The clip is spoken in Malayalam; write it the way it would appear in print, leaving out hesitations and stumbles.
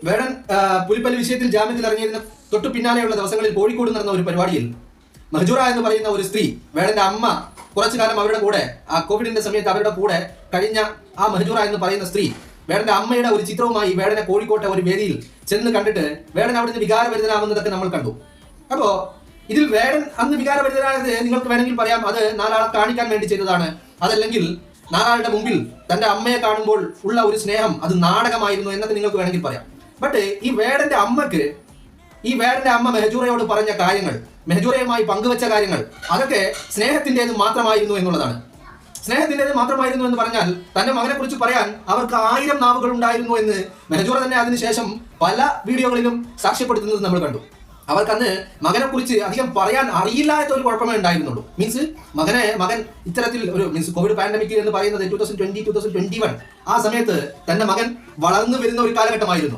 വേടൻ പുലിപ്പല്ലി വിഷയത്തിൽ ജാമ്യത്തിൽ ഇറങ്ങിയതിന് തൊട്ടു പിന്നാലെയുള്ള ദിവസങ്ങളിൽ കോഴിക്കോട് നടന്ന ഒരു പരിപാടിയിൽ മഹജൂറ എന്ന് പറയുന്ന ഒരു സ്ത്രീ, വേടന്റെ അമ്മ കുറച്ചു കാലം അവരുടെ കൂടെ, ആ കോവിഡിന്റെ സമയത്ത് അവരുടെ കൂടെ കഴിഞ്ഞ ആ മഹജൂറ എന്ന് പറയുന്ന സ്ത്രീ വേടന്റെ അമ്മയുടെ ഒരു ചിത്രവുമായി വേടനെ കോഴിക്കോട്ടെ ഒരു വേദിയിൽ ചെന്ന് കണ്ടിട്ട് വേടൻ അവിടുന്ന് വികാരഭരിതനാവുന്നതൊക്കെ നമ്മൾ കണ്ടു. അപ്പോ ഇതിൽ വേടൻ അന്ന് വികാരഭരിതനായത് നിങ്ങൾക്ക് വേണമെങ്കിൽ പറയാം, അത് നാലാളെ കാണിക്കാൻ വേണ്ടി ചെയ്തതാണ്, അതല്ലെങ്കിൽ നാലാളുടെ മുമ്പിൽ തന്റെ അമ്മയെ കാണുമ്പോൾ ഉള്ള ഒരു സ്നേഹം അത് നാടകമായിരുന്നു എന്നൊക്കെ നിങ്ങൾക്ക് വേണമെങ്കിൽ പറയാം. ബട്ട് ഈ വേടന്റെ അമ്മ മെഹജൂറയോട് പറഞ്ഞ കാര്യങ്ങൾ, മെഹജൂറയുമായി പങ്കുവെച്ച കാര്യങ്ങൾ, അതൊക്കെ സ്നേഹത്തിൻ്റെത് മാത്രമായിരുന്നു എന്നുള്ളതാണ്. സ്നേഹത്തിൻ്റെത് മാത്രമായിരുന്നു എന്ന് പറഞ്ഞാൽ തന്റെ മകനെ കുറിച്ച് പറയാൻ അവർക്ക് 1000 നാവുകൾ ഉണ്ടായിരുന്നു എന്ന് മെഹജൂറ തന്നെ അതിനുശേഷം പല വീഡിയോകളിലും സാക്ഷ്യപ്പെടുത്തുന്നത് നമ്മൾ കണ്ടു. അവർക്കന്ന് മകനെ കുറിച്ച് അധികം പറയാൻ അറിയില്ലാത്ത ഒരു കുഴപ്പമേ ഉണ്ടായിരുന്നുള്ളൂ. മകൻ ഇത്തരത്തിൽ ഒരു കോവിഡ് പാൻഡമിക് എന്ന് പറയുന്നത് 2020-2021 ആ സമയത്ത് തന്റെ മകൻ വളർന്നു വരുന്ന ഒരു കാലഘട്ടമായിരുന്നു.